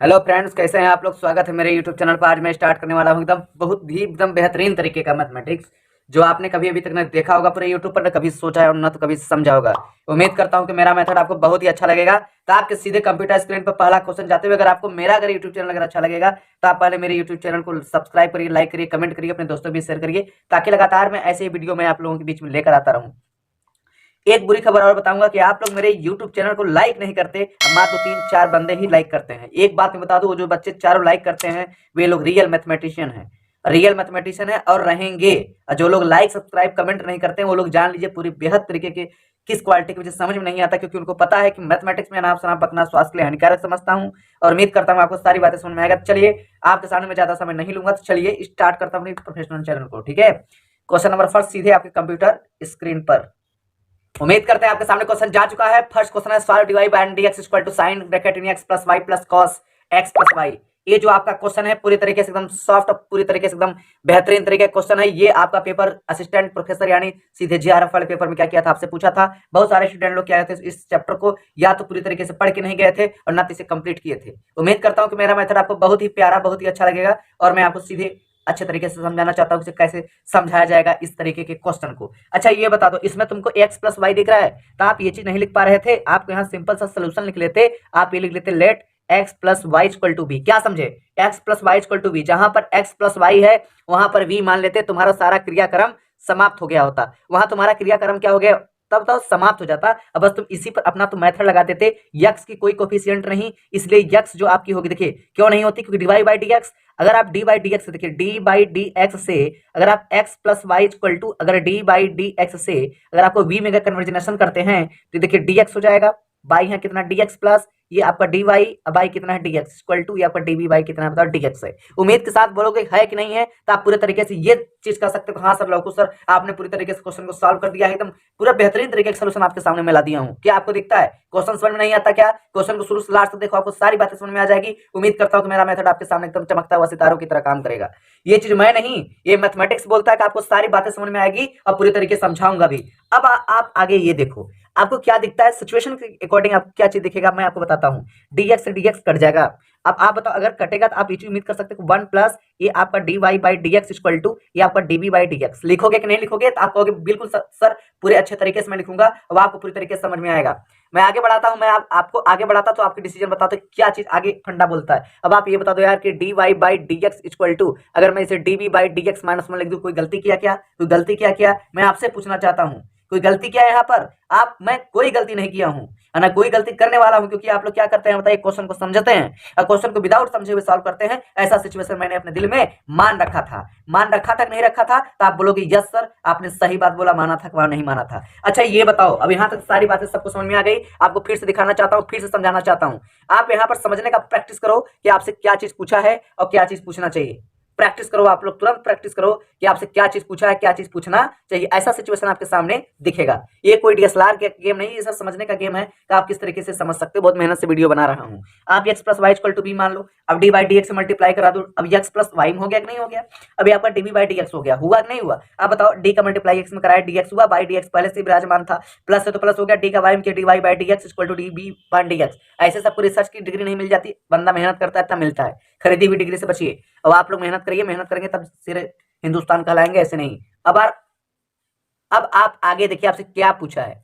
Hello friends, कैसे हैं आप लोग। स्वागत है मेरे यूट्यूब चैनल पर। आज मैं स्टार्ट करने वाला हूं एकदम बेहतरीन तरीके का मैथमेटिक्स, जो आपने कभी अभी तक न देखा होगा पूरे यूट्यूब पर, न कभी सोचा है और न तो कभी समझा होगा। उम्मीद करता हूं कि मेरा मेथड आपको बहुत ही अच्छा लगेगा। तो आपके सीधे कंप्यूटर स्क्रीन पर पहला क्वेश्चन जाते हुए, अगर यूट्यूब चैनल अगर अच्छा लगेगा तो आप पहले मेरे यूट्यूब चैनल को सब्सक्राइब करिए, लाइक करिए, कमेंट करिए, अपने दोस्तों भी शेयर करिए, ताकि लगातार मैं ऐसे ही वीडियो में आप लोगों के बीच में लेकर आता रहूं। एक बुरी खबर और बताऊंगा कि आप लोग मेरे YouTube चैनल को लाइक नहीं करते, मात्र 3-4 बंदे ही लाइक करते हैं। एक बात मैं बता दूं, वो जो बच्चे चारों लाइक करते हैं वे लोग रियल मैथमेटिशियन है और रहेंगे। और जो लोग लाइक सब्सक्राइब कमेंट नहीं करते हैं, वो लोग जान लीजिए पूरी बेहद तरीके के किस क्वालिटी की, मुझे समझ में नहीं आता, क्योंकि उनको पता है कि मैथमेटिक्स में अनाप शनाप बकना स्वास्थ्य के लिए हानिकारक समझता हूं। और उम्मीद करता हूं आपको सारी बातें समझ में आएगा। चलिए, आपके सामने में ज्यादा समय नहीं लूंगा, तो चलिए स्टार्ट करता हूं अपने प्रोफेशनल चैनल को। ठीक है, क्वेश्चन नंबर फर्स्ट सीधे आपके कंप्यूटर स्क्रीन पर। उम्मीद करते हैं आपके सामने क्वेश्चन जा चुका है। फर्स्ट क्वेश्चन है solve dy by dx equal to sin bracket in x plus y plus cos x plus y। ये जो आपका क्वेश्चन है पूरी तरीके से एकदम सॉफ्ट, पूरी तरीके से एकदम बेहतरीन तरीके का क्वेश्चन है। ये आपका पेपर असिस्टेंट प्रोफेसर यानी सीधे जीआरएफ वाले पेपर में क्या किया था, आपसे पूछा था। बहुत सारे स्टूडेंट लोग क्या थे, इस चैप्टर को या तो पूरी तरीके से पढ़ के नहीं गए थे और ना तो इसे कंप्लीट किए थे। उम्मीद करता हूं कि मेरा मेथड आपको बहुत ही प्यारा, बहुत ही अच्छा लगेगा और मैं आपको सीधे अच्छे तरीके से समझाना चाहता हूँ कि कैसे समझाया जाएगा इस तरीके के क्वेश्चन को। अच्छा, ये बता दो, इसमें तुमको x प्लस वाई दिख रहा है, तो आप ये चीज नहीं लिख पा रहे थे, आप यहाँ सिंपल सा सोल्यूशन लिख लेते। आप ये लिख लेते let x plus y equal to b. क्या समझे, x plus y equal to b, जहां पर x प्लस वाई है वहां पर v मान लेते, तुम्हारा सारा क्रियाक्रम समाप्त हो गया होता। वहां तुम्हारा क्रियाक्रम क्या हो गया, तब तो समाप्त हो जाता। अब बस तुम इसी पर अपना तो मेथड लगा देते। x की कोई कोफिशिएंट नहीं, इसलिए x जो आपकी होगी, देखिए क्यों नहीं होती, क्योंकि dy बाई dx, अगर आप d बाई dx से, देखिए d बाई dx से अगर आप x plus y equal to, अगर d बाई dx से अगर आपको v में कन्वर्जनेशन करते हैं तो देखिए dx हो जाएगा। बाई है कितना, dx प्लस ये आपका dy, बाई कितना है dx इक्वल टू, ये आपका dv बाई कितना है बताओ, dx है। उम्मीद के साथ बोलोगे है कि नहीं है, तो आप पूरे तरीके से ये चीज कर सकते हो। हाँ सर, लौकू सर, आपने पूरी तरीके से क्वेश्चन को सॉल्व कर दिया है, एकदम पूरा बेहतरीन तरीके का सलूशन आपके सामने मैं ला दिया हूँ। क्या आपको दिखता है क्वेश्चन समझ में नहीं आता क्या? क्वेश्चन को शुरू से लास्ट तक देखो, आपको सारी बातें समझ में आ जाएगी। उम्मीद करता हूँ कि मेरा मेथड आपके सामने एकदम चमकता हुआ सितारों की तरह काम करेगा। ये चीज मैं नहीं, ये मैथमेटिक्स बोलता है कि आपको सारी बातें समझ में आएगी और पूरी तरीके से समझाऊंगा भी। अब आप आगे ये देखो, आपको क्या दिखता है, सिचुएशन के अकॉर्डिंग आपको क्या चीज दिखेगा मैं आपको बताता हूँ। dx से dx कट जाएगा। अब आप बताओ, अगर कटेगा तो आप ये चीज उम्मीद कर सकते हो 1 प्लस ये आपका dy by dx equal to ये आपका dv बाई dx। लिखोगे कि नहीं लिखोगे, तो आप कहोगे बिल्कुल सर पूरे अच्छे तरीके से मैं लिखूंगा। अब आपको पूरी तरीके से समझ में आएगा। मैं आगे बढ़ाता हूं, मैं आपको आगे बढ़ाता तो आपके डिसीजन बताता क्या चीज आगे फंडा बोलता है। अब आप ये बता दो यार कि dy by dx equal to, अगर मैं इसे dv बाई dx माइनस में लिख दूं, कोई गलती किया क्या? कोई गलती क्या मैं आपसे पूछना चाहता हूं, कोई गलती किया है यहाँ पर? मैं कोई गलती नहीं किया हूं, ना कोई गलती करने वाला हूं, क्योंकि आप लोग क्या करते हैं बताइए, क्वेश्चन को समझते हैं और क्वेश्चन को विदाउट समझे हुए सॉल्व करते हैं। ऐसा सिचुएशन मैंने अपने दिल में मान रखा था कि नहीं रखा था, तो आप बोलोगे यस सर आपने सही बात बोला, माना था कि नहीं माना था। अच्छा ये बताओ, अब यहाँ तक सारी बातें सबको समझ में आ गई। आपको फिर से दिखाना चाहता हूँ, फिर से समझाना चाहता हूँ। आप यहाँ पर समझने का प्रैक्टिस करो कि आपसे क्या चीज पूछा है और क्या चीज पूछना चाहिए। प्रैक्टिस करो, आप लोग तुरंत प्रैक्टिस करो कि आपसे क्या चीज पूछा है, क्या चीज पूछना चाहिए। ऐसा सिचुएशन आपके सामने दिखेगा। ये कोई डीएसएलआर के गेम नहीं, ये सब समझने का गेम है कि आप किस तरीके से समझ सकते हो। बहुत मेहनत से वीडियो बना रहा हूं। आप x plus y equal to b मान लो, अब डी बाई डी एक्स से मल्टीप्लाई करा दो। अब x प्लस वाई हो गया कि नहीं हो गया? अभी आपका डीबी बाई डी एक्स हो गया, हुआ कि नहीं हुआ? अब बताओ, डी का मल्टीप्लाई एक्स में कराया, डी एक्स हुआ, बाई डी एक्स पहले से विराजमान था, प्लस से तो प्लस हो गया, डी का वाई में d y by d x equal to d b by d x. ऐसे सबको रिसर्च की डिग्री नहीं मिल जाती, बंदा मेहनत करता है तब मिलता है। खरीदी हुई डिग्री से बचिए। अब आप लोग मेहनत करिए, मेहनत करेंगे तब सिरे हिंदुस्तान कहलाएंगे, ऐसे नहीं। अब आप आगे देखिए आपसे क्या पूछा है।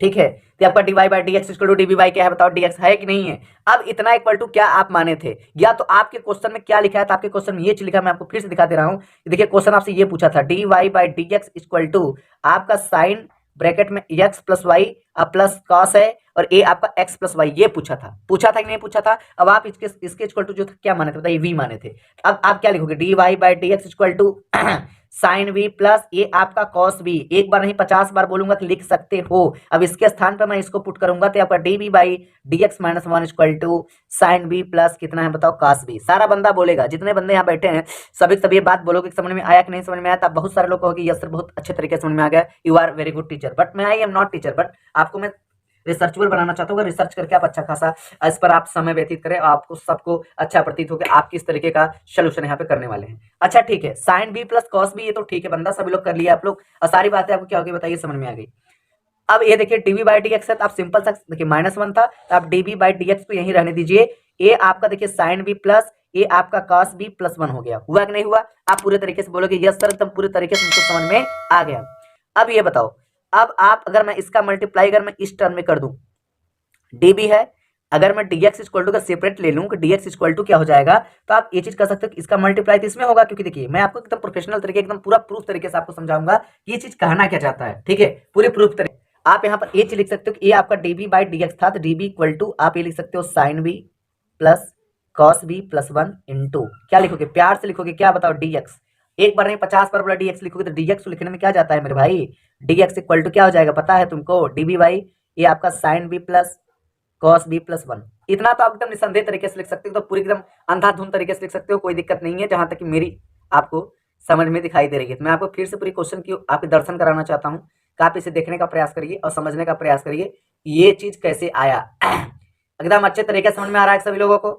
ठीक है, तो आपका dy by d x equal to d b by क्या है बताओ, dx है कि नहीं है? अब इतना इक्वल टू क्या आप माने थे, या तो आपके क्वेश्चन में क्या लिखा है, तो आपके क्वेश्चन में ये चीज लिखा है, मैं आपको फिर से दिखा दे रहा हूं। देखिए क्वेश्चन आपसे ये पूछा था, dy by d x equal to आपका साइन ब्रैकेट में x plus y plus cos है, और ए आपका x प्लस वाई, ये पूछा था कि नहीं पूछा था? अब आप इसके इक्वल टू जो था क्या माने थे बताइए, v माने थे। अब आप क्या लिखोगे, dy by d x equal to sine v plus ये आपका कॉस v। एक बार नहीं 50 बार बोलूंगा कि लिख सकते हो। अब इसके स्थान पर मैं इसको पुट करूंगा तो आपका d b by d x minus one equal to sine v plus कितना है बताओ, कॉस v। सारा बंदा बोलेगा, जितने बंदे यहाँ बैठे हैं सभी ये बात बोलोगे समझ में आया कि नहीं समझ में आया? तो बहुत सारे लोग कहोगे यस सर बहुत अच्छे तरीके से समझ में आ गया, you are very good teacher. But मैं I am not teacher, but आपको मैं रिसर्चेबल बनाना चाहता हूँ। रिसर्च करके आप अच्छा खासा इस पर आप समय व्यतीत करें, आपको सबको अच्छा प्रतीत हो कि आप किस तरीके का सोल्यूशन यहाँ पे करने वाले हैं। अच्छा ठीक है, sine b plus cos b, ये तो ठीक है बंदा, सभी लोग कर लिया आप लोग, और सारी बातें आपको क्या होगी बताइए समझ में आ गई। अब ये देखिए डीबी बाई डी एक्स है, तो आप सिंपल सा देखिए -1 था, तो आप डीबी बाई डी एक्स को यहीं रहने दीजिए। ये आपका देखिए साइन बी प्लस ये आपका कॉस बी प्लस 1 हो गया। हुआ कि नहीं हुआ? आप पूरे तरीके से बोलोगे यस सर, एकदम पूरे तरीके से मुझको समझ में आ गया। अब ये बताओ, अब आप अगर मैं इसका मल्टीप्लाई अगर मैं इस टर्म में कर दूं, डीबी है, अगर मैं dx इक्वल टू का सेपरेट ले लूं कि dx इक्वल टू क्या हो जाएगा, तो आप ये चीज कर सकते हो कि इसका मल्टीप्लाई तो इसमें होगा, क्योंकि देखिए मैं आपको एकदम प्रोफेशनल तरीके एकदम पूरा प्रूफ तरीके से आपको समझाऊंगा कि ये चीज कहना क्या चाहता है। ठीक है, पूरे प्रूफ तरीके आप यहाँ पर ये चीज लिख सकते हो कि ये आपका db बाई डी था, तो db इक्वल टू आप ये लिख सकते हो sine b plus cos b plus 1 into क्या लिखोगे, प्यार से लिखोगे क्या बताओ, dx। एक बार नहीं 50 बार बोला dx लिखोगे, तो dx लिखने में क्या जाता है मेरे भाई, dx इक्वल टू क्या हो जाएगा पता है तुमको, db बाई ये आपका sine b plus cos b plus 1। इतना तो आप एकदम निसंदेह तरीके से लिख सकते हो, तो पूरी एकदम अंधाधुंध तरीके से लिख सकते हो, कोई दिक्कत नहीं है, जहां तक कि मेरी आपको समझ में दिखाई दे रही है। तो मैं आपको फिर से पूरी क्वेश्चन की आपके दर्शन कराना चाहता हूँ कि आप इसे देखने का प्रयास करिए और समझने का प्रयास करिए ये चीज कैसे आया। एकदम अच्छे तरीके से समझ में आ रहा है सभी लोगों को?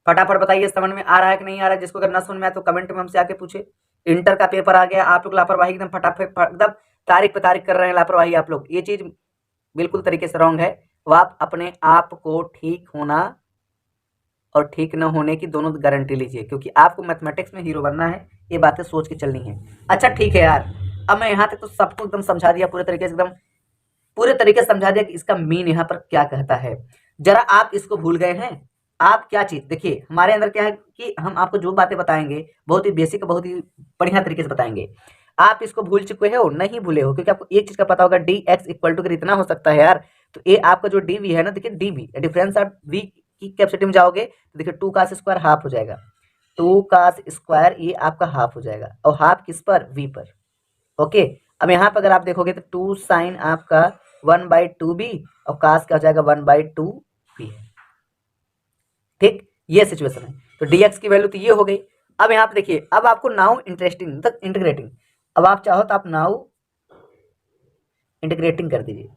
फटाफट बताइए समझ में आ रहा है कि नहीं आ रहा है। जिसको अगर ना समझ में आया तो कमेंट में हमसे आके पूछे। इंटर का पेपर आ गया, आप लोग लापरवाही एकदम फटाफट एकदम तारीख पे तारीख कर रहे हैं, लापरवाही आप लोग, ये चीज बिल्कुल तरीके से रॉन्ग है। वो आप अपने आप को ठीक होना और ठीक न होने की दोनों गारंटी लीजिए, क्योंकि आपको मैथमेटिक्स में हीरो बनना है, ये बातें सोच के चलनी है। अच्छा ठीक है यार, अब मैं यहाँ तक तो सबको एकदम समझा दिया पूरे तरीके से, एकदम पूरे तरीके से समझा दिया कि इसका मीन यहाँ पर क्या कहता है। जरा आप इसको भूल गए हैं? आप क्या चीज देखिए, हमारे अंदर क्या है कि हम आपको जो बातें बताएंगे बहुत ही बेसिक बहुत ही बढ़िया तरीके से बताएंगे। आप इसको भूल चुके हो? नहीं भूले हो, क्योंकि आपको एक चीज का पता होगा, डी एक्स इक्वल टू इतना हो सकता है यार। तो ये आपका जो डी वी है ना, देखिए d v difference of v की कैपेसिटी में जाओगे तो देखिए 2 cos स्क्वायर हाफ हो जाएगा, 2 cos स्क्वायर ये आपका हाफ हो जाएगा, और हाफ किस पर, वी पर। ओके, अब यहाँ पर अगर आप देखोगे तो 2 साइन आपका 1/2b और cos क्या हो जाएगा 1/2b। ठीक, ये सिचुएशन है। तो dx की वैल्यू तो ये हो गई। अब यहाँ पे देखिए, अब आपको नाउ इंटरेस्टिंग तक इंटीग्रेटिंग, अब आप चाहो तो आप नाउ इंटीग्रेटिंग कर दीजिए।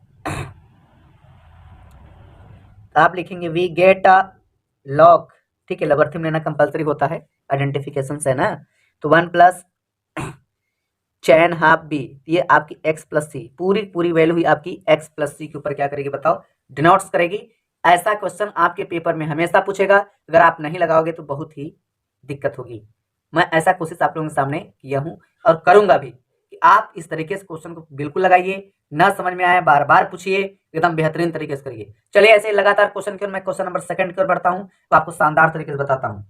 आप लिखेंगे वी गेट अ लॉग, ठीक है, लॉगरिथम लेना कंपलसरी होता है, आइडेंटिफिकेशन से ना। तो 1 प्लस चैन हाफ बी, ये आपकी x प्लस सी, पूरी पूरी वैल्यू ही आपकी x प्लस सी के ऊपर क्या करेगी बताओ, डिनोट्स करेगी। ऐसा क्वेश्चन आपके पेपर में हमेशा पूछेगा, अगर आप नहीं लगाओगे तो बहुत ही दिक्कत होगी। मैं ऐसा कोशिश आप लोगों के सामने किया हूं और करूंगा भी कि आप इस तरीके से क्वेश्चन को बिल्कुल लगाइए, ना समझ में आए बार बार पूछिए, एकदम बेहतरीन तरीके से करिए। चलिए ऐसे लगातार क्वेश्चन की ओर मैं क्वेश्चन नंबर 2 की ओर बढ़ता हूं, तो आपको शानदार तरीके से बताता हूं।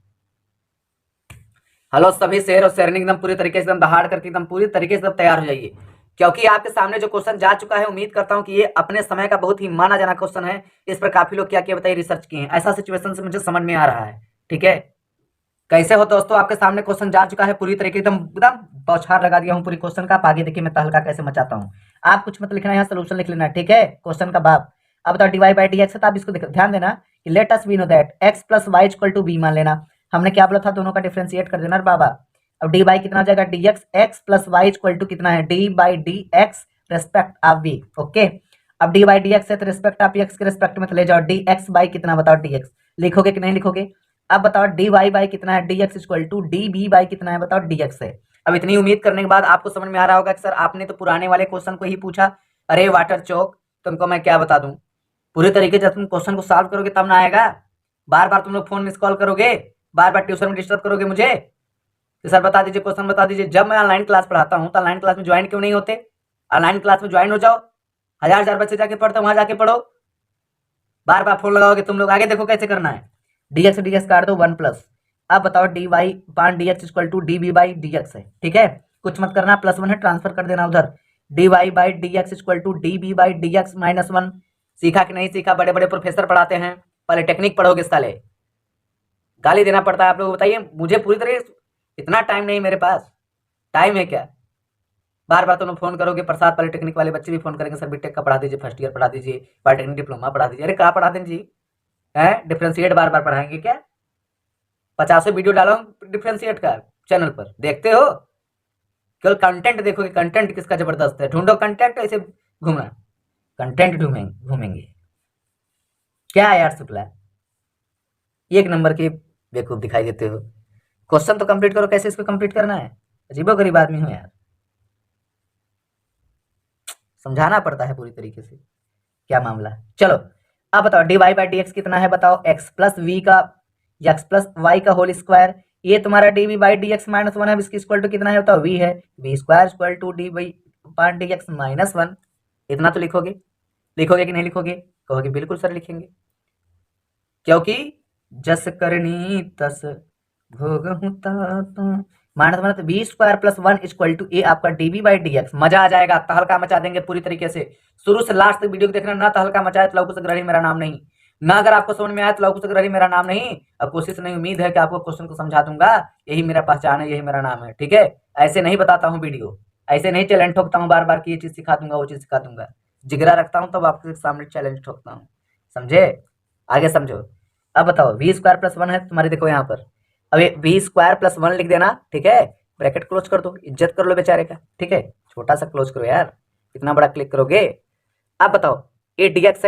हेलो सभी शेर और शेरनी, एकदम पूरी तरीके से एकदम दहाड़ करके एकदम पूरी तरीके से तैयार हो जाइए, क्योंकि आपके सामने जो क्वेश्चन जा चुका है, उम्मीद करता हूं कि ये अपने समय का बहुत ही माना जाना क्वेश्चन है। इस पर काफी लोग क्या क्या बताइए रिसर्च किए हैं, ऐसा सिचुएशन से मुझे समझ में आ रहा है। ठीक है, कैसे हो दोस्तों, आपके सामने क्वेश्चन जा चुका है पूरी तरीके एकदम एकदम बौछार लगा दिया हूँ पूरी क्वेश्चन का। आप आगे देखिए मैं तहलका कैसे मचाता हूँ। आप कुछ मत लिखना, यहाँ सोल्यूशन लिख लेना, ठीक है, क्वेश्चन का बाप। अब बताओ dy बाई डी एक्स है, तो आप इसको ध्यान देना कि let us we know that x plus y equal to b मान लेना। हमने क्या बोला था, दोनों का डिफरेंशिएट कर देना बाबा। अब डी बाई कितना हो जाएगा d x, x plus y equal to कितना है, d by d x respect of v. Okay, अब डी बाई डी एक्स है तो रेस्पेक्ट ऑफ एक्स के रेस्पेक्ट में तो ले जाओ, डी एक्स बाई कितना बताओ डी एक्स, लिखोगे कि नहीं लिखोगे? अब बताओ डी वाई बाई कितना है, d x equal to d b by कितना है बताओ, डी एक्स है। अब इतनी उम्मीद करने के बाद आपको समझ में आ रहा होगा कि सर आपने तो पुराने वाले क्वेश्चन को ही पूछा। अरे वाटर चौक, तुमको मैं क्या बता दूं, पूरे तरीके से तुम क्वेश्चन को सॉल्व करोगे तब ना आएगा। बार बार तुम लोग फोन मिस कॉल करोगे, बार बार ट्यूशन में डिस्टर्ब करोगे मुझे, तो सर बता दीजिए क्वेश्चन बता दीजिए। जब मैं ऑनलाइन क्लास पढ़ाता हूँ तो ऑनलाइन क्लास में ज्वाइन क्यों नहीं होते? ऑनलाइन क्लास में ज्वाइन हो जाओ, हजार बच्चे जाके पढ़ते वहां जाके पढ़ो। बार बार फोन लगाओगे तुम लोग, आगे देखो कैसे करना है। dx काट दो 1 प्लस, अब बताओ डी वाई पान d x equal to d b by d x है, ठीक है, कुछ मत करना, +1 है ट्रांसफर कर देना उधर। D y by d x equal to d b by d x -1। सीखा कि नहीं सीखा? बड़े बड़े प्रोफेसर पढ़ाते हैं, पॉलिटेक्निक पढ़ोगे साले, गाली देना पड़ता है आप लोग। बताइए मुझे पूरी तरह, इतना टाइम नहीं मेरे पास, टाइम है क्या? बार बार तुम फोन करोगे, प्रसाद पॉलिटेक्निक वाले बच्चे भी फोन करेंगे, सर बीटेक का पढ़ा दीजिए, फर्स्ट ईयर पढ़ा दीजिए, पॉलिटेक्निक डिप्लोमा पढ़ा दीजिए। अरे कहाँ पढ़ा दें जी, है डिफ्रेंशिएट बार बार पढ़ाएंगे क्या? 50 वीडियो डाला हूँ डिफ्रेंशिएट का चैनल पर, देखते हो? केवल कंटेंट देखोगे, कंटेंट किसका जबरदस्त है, ढूंढो कंटेंट, ऐसे घूमना कंटेंट घूमेंगे क्या यार शुक्ला, एक नंबर के बेवकूफ दिखाई देते हो। क्वेश्चन तो कंप्लीट करो, कैसे इसको कंप्लीट करना है, अजीबो गरीब आदमी हो यार, समझाना पड़ता है पूरी तरीके से। क्या मामला। चलो अब बताओ dy बाई डी एक्स कितना है, बताओ x प्लस वी का x प्लस वाई का होल स्क्वायर, ये तुम्हारा d by d x minus one है, इसकी इक्वल टू कितना है बताओ v है, v square equal to d by part d x minus one. इतना तो लिखोगे, लिखोगे कि नहीं लिखोगे, कहोगे बिल्कुल सर लिखेंगे, क्योंकि जस करनी तस भोग माइनस वन तो B square plus one equal to A आपका डीबी बाई डी एक्स। मजा आ जाएगा, तहलका मचा देंगे पूरी तरीके से, शुरू से लास्ट तक वीडियो को देखना। ना तहलका मचाए तो लौकुश अग्रही मेरा नाम नहीं, ना अगर आपको समझ में आया तो लौकुश अग्रही मेरा नाम नहीं। अब कोशिश नहीं, उम्मीद है कि आपको क्वेश्चन को समझा दूंगा, यही मेरा पहचान है, यही मेरा नाम है, ठीक है। ऐसे नहीं बताता हूँ वीडियो, ऐसे नहीं चैलेंज ठोकता हूँ बार बार की ये चीज सिखा दूंगा वो चीज सिखा दूंगा, जिगरा रखता हूँ तब आपके सामने चैलेंज ठोकता हूँ, समझे। आगे समझो। अब बताओ वी स्क्वायर प्लस वन है तुम्हारे, देखो यहाँ पर अब वी स्क्वायर प्लस वन लिख देना, ठीक है, ब्रैकेट क्लोज कर दो, इज्जत कर लो बेचारे का, ठीक है, छोटा सा क्लोज करो यार, इतना बड़ा क्लिक करोगे। अब बताओ ये dx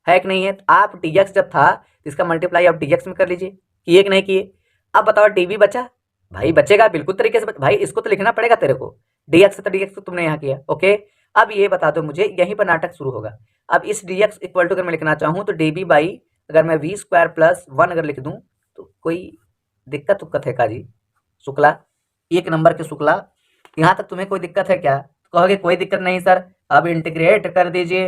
है कि नहीं है, तो आप dx जब था तो इसका मल्टीप्लाई आप dx में कर लीजिए, किए कि नहीं किए। अब बताओ dv बचा, भाई बचेगा बिल्कुल तरीके से भाई इसको तो लिखना पड़ेगा तेरे को, dx तो dx तो तुमने यहाँ किया, ओके। अब ये बता दो मुझे, यहीं पर नाटक शुरू होगा। अब इस dx इक्वल टू अगर मैं लिखना चाहूँ तो dv बाई अगर मैं वी स्क्वायर प्लस वन अगर लिख दूँ तो कोई दिक्कत उक्कत है का जी शुक्ला, एक नंबर के शुक्ला, यहाँ तक तुम्हें कोई दिक्कत है क्या, कहोगे कोई दिक्कत नहीं सर, अब इंटीग्रेट कर दीजिए।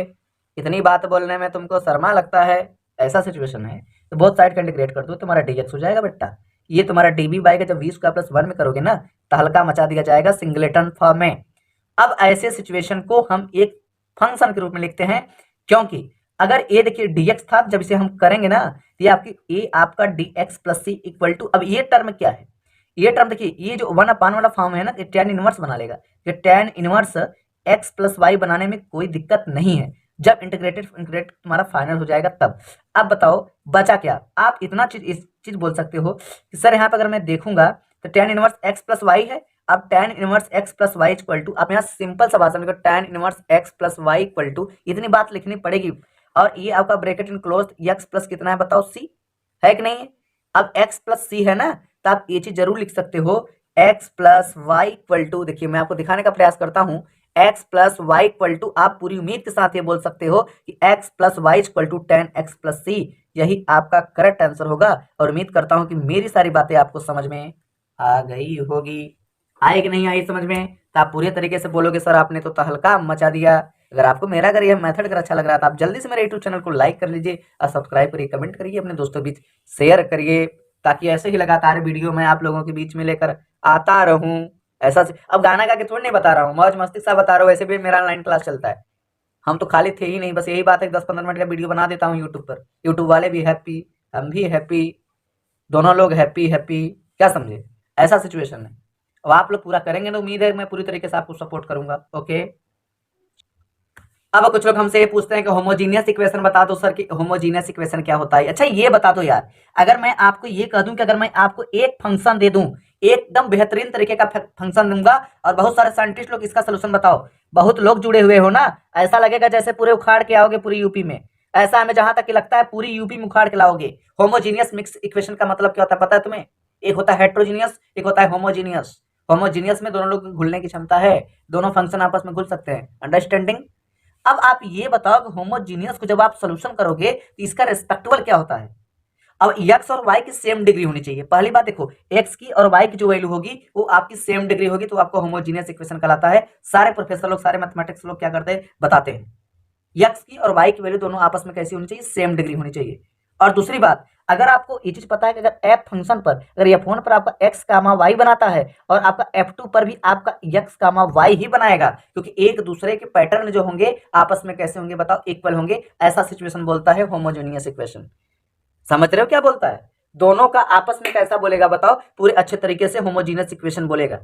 इतनी बात बोलने में तुमको शर्मा लगता है, ऐसा सिचुएशन है तो बहुत साइड का इंटीग्रेट कर दो, तुम्हारा dx हो जाएगा बेटा। ये तुम्हारा dv बाई का जब वी स्क्वायर प्लस वन में करोगे ना तो हल्का मचा दिया जाएगा सिंगलेटन फॉर्म में। अब ऐसे सिचुएशन को हम एक फंक्शन के रूप में लिखते हैं, क्योंकि अगर ये देखिए dx था, जब इसे हम करेंगे ना तो ये आपकी ये आपका dx plus c equal to, अब ये टर्म क्या है, ये टर्म देखिए ये जो वन अपान वाला फॉर्म है ना, ये tan इनवर्स बना लेगा, ये tan inverse x plus y बनाने में कोई दिक्कत नहीं है, जब इंटीग्रेट तुम्हारा फाइनल हो जाएगा तब। अब बताओ बचा क्या, आप इतना चीज इस चीज बोल सकते हो कि सर यहाँ पर अगर मैं देखूंगा तो tan inverse x plus y है, अब tan inverse x plus y equal to, आप यहाँ सिंपल सा बात समझो, tan inverse x plus y equal to, इतनी बात लिखनी पड़ेगी। और ये आपका bracket in close x plus कितना है बताओ c है कि नहीं है। अब x प्लस c है ना, तो आप ये चीज जरूर लिख सकते हो x plus y equal to, देखिए मैं आपको दिखाने का प्रयास करता हूँ, x plus y equal to, आप पूरी उम्मीद के साथ ये बोल सकते हो कि x plus y equal to tan x plus c, यही आपका करेक्ट आंसर होगा। और उम्मीद करता हूँ कि मेरी सारी बातें आपको समझ में आ गई होगी, आई कि नहीं आई समझ में, तो आप पूरे तरीके से बोलोगे सर आपने तो तहलका मचा दिया। अगर आपको मेरा अगर यह मेथड अगर अच्छा लग रहा है तो आप जल्दी से मेरे यूट्यूब चैनल को लाइक कर लीजिए और सब्सक्राइब करिए, कमेंट करिए, अपने दोस्तों के बीच शेयर करिए, ताकि ऐसे ही लगातार वीडियो मैं आप लोगों के बीच में लेकर आता रहूं। ऐसा अब गाना गा के थोड़ी नहीं बता रहा हूँ, मौज मस्ती सा बता रहा हूँ, वैसे भी मेरा ऑनलाइन क्लास चलता है, हम तो खाली थे ही नहीं, बस यही बात है 10-15 मिनट का वीडियो बना देता हूँ यूट्यूब पर, यूट्यूब वाले भी हैप्पी, हम भी हैप्पी, दोनों लोग हैप्पी हैप्पी, क्या समझे, ऐसा सिचुएशन है। अब आप लोग पूरा करेंगे ना, उम्मीद है मैं पूरी तरीके से आपको सपोर्ट करूंगा, ओके। अब कुछ लोग हमसे ये पूछते हैं कि होमोजीनियस इक्वेशन बता दो सर कि होमोजीनियस इक्वेशन क्या होता है। अच्छा ये बता दो यार, अगर मैं आपको ये कह दूं कि अगर मैं आपको एक फंक्शन दे दूं, एकदम बेहतरीन तरीके का फंक्शन दूंगा और बहुत सारे साइंटिस्ट लोग इसका सोल्यूशन बताओ, बहुत लोग जुड़े हुए हो ना, ऐसा लगेगा जैसे पूरे उखाड़ के आओगे पूरी यूपी में, ऐसा हमें जहां तक लगता है पूरी यूपी में उखाड़ के लाओगे। होमोजीनियस मिक्स इक्वेशन का मतलब क्या होता है पता है तुम्हें, एक होता है हेट्रोजीनियस, एक होता है होमोजीनियस। होमोजीनियस में दोनों लोग घुलने की क्षमता है, दोनों फंक्शन आपस में घुल सकते हैं, अंडरस्टैंडिंग। अब आप ये बताओ कि होमोजीनियस को जब आप सोल्यूशन करोगे तो इसका रेस्पेक्टिवल क्या होता है। अब x और y की सेम डिग्री होनी चाहिए, पहली बात देखो x की और y की जो वैल्यू होगी वो आपकी सेम डिग्री होगी, तो आपको होमोजीनियस इक्वेशन कहलाता है। सारे प्रोफेसर लोग, सारे मैथमेटिक्स लोग क्या करते हैं बताते हैं, x की और y की वैल्यू दोनों आपस में कैसी होनी चाहिए, सेम डिग्री होनी चाहिए। और दूसरी बात, अगर आपको ये चीज पता है कि अगर f फंक्शन पर, अगर f1 पर आपका x कामा y बनाता है और आपका f2 पर भी आपका x कामा y ही बनाएगा, क्योंकि एक दूसरे के पैटर्न जो होंगे आपस में कैसे होंगे बताओ, इक्वल होंगे, ऐसा सिचुएशन बोलता है होमोजेनियस इक्वेशन। समझ रहे हो क्या बोलता है, दोनों का आपस में कैसा बोलेगा बताओ, पूरे अच्छे तरीके से होमोजीनियस इक्वेशन बोलेगा,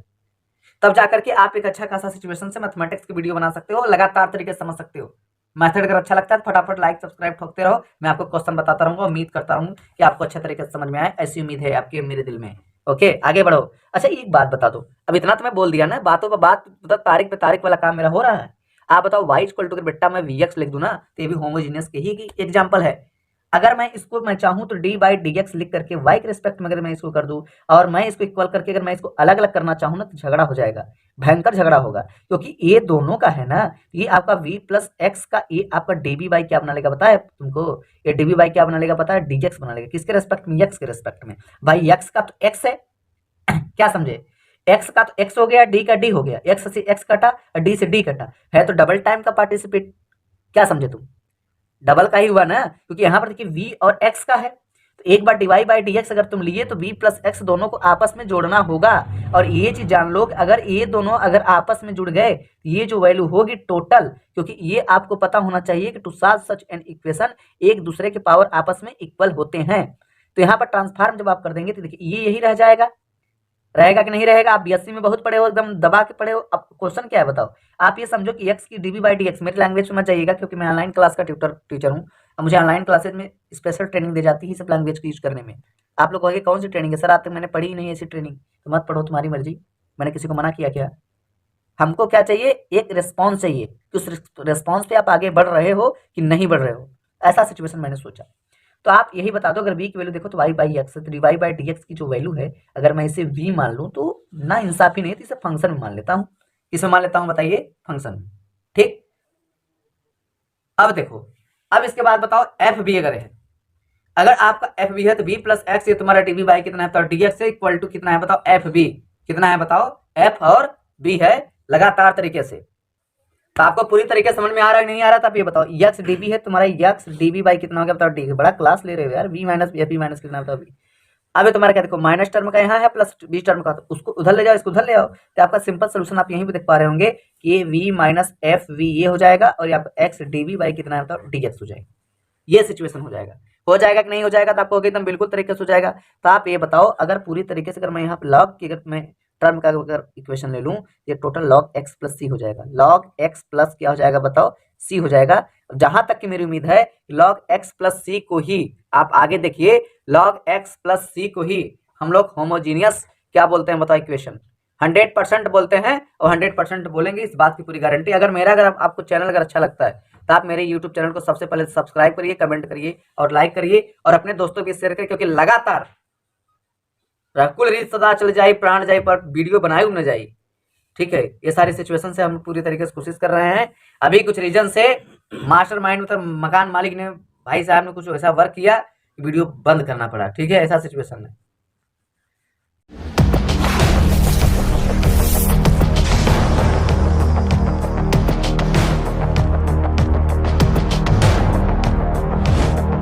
तब जाकर के आप एक अच्छा खासा सिचुएशन से मैथमेटिक्स की वीडियो बना सकते हो, लगातार तरीके से समझ सकते हो। मेथड अगर अच्छा लगता है तो फटाफट लाइक सब्सक्राइब ठोकते रहो, मैं आपको क्वेश्चन बताता रहूंगा, उम्मीद करता हूँ कि आपको अच्छे तरीके से समझ में आए, ऐसी उम्मीद है आपके मेरे दिल में, ओके। आगे बढ़ो। अच्छा एक बात बता दो, अब इतना तो मैं बोल दिया ना, बातों पर बात, तारीख पे तारीख वाला काम मेरा हो रहा है। आप बताओ y इक्वल टू बेटा मैं vx लिख दूं ना, तो ये भी होमोजीनियस के ही एग्जाम्पल है। अगर मैं इसको मैं चाहूं तो डी बाई डी एक्स लिख करके y के रिस्पेक्ट में अगर मैं इसको कर दूं, और मैं इसको इक्वल करके अगर मैं इसको अलग अलग करना चाहूं ना तो झगड़ा हो जाएगा। भयंकर झगड़ा होगा, क्योंकि ये दोनों का है ना, ये आपका v प्लस एक्स का ये आपका डीबी बाई क्या बना लेगा पता है तुमको? ये डीबी बाई क्या बना लेगा पता है? डीएक्स बना लेगा। किसके रेस्पेक्ट में? एक्स के रेस्पेक्ट में। भाई एक्स का तो एक्स है क्या समझे? एक्स का तो एक्स हो गया, डी का डी हो गया, एक्स से एक्स कटा और डी से डी कटा, है तो डबल टाइम का पार्टिसिपेट। क्या समझे तुम? डबल का ही हुआ ना, क्योंकि यहाँ पर देखिए v और x का है, तो एक बार डिवाइड बाई डी अगर तुम लिए तो v प्लस एक्स दोनों को आपस में जोड़ना होगा। और ये चीज जान लो, अगर ये दोनों अगर आपस में जुड़ गए, ये जो वैल्यू होगी टोटल, क्योंकि ये आपको पता होना चाहिए कि to solve such an equation एक दूसरे के पावर आपस में इक्वल होते हैं। तो यहाँ पर ट्रांसफार्म जब आप कर देंगे तो देखिए ये यही रह जाएगा, रहेगा कि नहीं रहेगा? आप बीएससी में बहुत पढ़े हो, एकदम दबा के पढ़े हो। अब क्वेश्चन क्या है बताओ? आप ये समझो कि x की डीबी बाई डी एक्स, मेरी लैंग्वेज में मत जाइएगा क्योंकि मैं ऑनलाइन क्लास का टीचर हूँ। अब मुझे ऑनलाइन क्लासेज में स्पेशल ट्रेनिंग दी जाती है सब लैंग्वेज को यूज करने में। आप लोग कहोगे कौन सी ट्रेनिंग है सर? आज तक मैंने पढ़ी ही नहीं ऐसी ट्रेनिंग। तो मत पढ़ो, तुम्हारी मर्जी, मैंने किसी को मना किया क्या? हमको क्या चाहिए? एक रिस्पॉन्स चाहिए कि उस रिस्पॉन्स पे आप आगे बढ़ रहे हो कि नहीं बढ़ रहे हो, ऐसा सिचुएशन मैंने सोचा। तो आप यही बता दो, अगर v की वैल्यू देखो तो y बाई एक्स, तो y बाई डी एक्स की जो वैल्यू है अगर मैं इसे v मान लूँ तो ना इंसाफी नहीं, तो इसे फंक्शन में मान लेता हूँ। इसमें मान लेता हूँ, बताइए, फंक्शन में। ठीक, अब देखो, अब इसके बाद बताओ एफ बी अगर है, अगर आपका एफ बी है तो v प्लस एक्स, ये तुम्हारा डीवी बाई कितना है? तो डी एक्स इक्वल टू कितना है बताओ? एफ बी कितना है बताओ? एफ और बी है लगातार तरीके से। तो आपको पूरी तरीके से समझ में आ रहा है नहीं आ रहा था? आप ये बताओ, एक्स डीबी है तुम्हारा, एक्स डीबी बाई कितना हो गया बताओ? डी। बड़ा क्लास ले रहे हो यार। V minus f b minus कितना बताओ? बी। अब ये तुम्हारा क्या देखो, माइनस टर्म का यहाँ है प्लस बी टर्म का, तो उसको उधर ले जाओ, इसको उधर ले आओ, तो आपका सिंपल सोल्यूशन आप यहीं पे देख पा रहे होंगे कि ये वी माइनस एफ वी ये हो जाएगा, और ये आपका एक्स डीबी बाई कितना है बताओ? डी एक्स हो जाएगा। ये सिचुएशन हो जाएगा। हो जाएगा कि नहीं हो जाएगा? तो आपको एकदम बिल्कुल तरीके से हो जाएगा। तो आप ये बताओ, अगर पूरी तरीके से अगर मैं यहाँ पे लॉग की अगर मैं टर्म का अगर इक्वेशन ले लूं, ये टोटल लॉग एक्स प्लस सी हो जाएगा। लॉग एक्स प्लस क्या हो जाएगा बताओ? सी हो जाएगा। जहां तक की मेरी उम्मीद है, लॉग एक्स प्लस सी को ही आप आगे देखिए, लॉग एक्स प्लस सी को ही हम लोग होमोजीनियस क्या बोलते हैं बताओ? इक्वेशन 100% बोलते हैं, और 100% बोलेंगे, इस बात की पूरी गारंटी। अगर आपको चैनल अगर अच्छा लगता है तो आप मेरे YouTube चैनल को सबसे पहले सब्सक्राइब करिए, कमेंट करिए और लाइक करिए, और अपने दोस्तों के शेयर करिए, क्योंकि लगातार कुल रीत सदा चल जाए प्राण जाए पर वीडियो बनाए न जाए। ठीक है, ये सारी सिचुएशन से हम पूरी तरीके से कोशिश कर रहे हैं। अभी कुछ रीजन से मास्टरमाइंड मतलब मकान मालिक ने, भाई साहब ने कुछ ऐसा वर्क किया, वीडियो बंद करना पड़ा। ठीक है, ऐसा सिचुएशन है।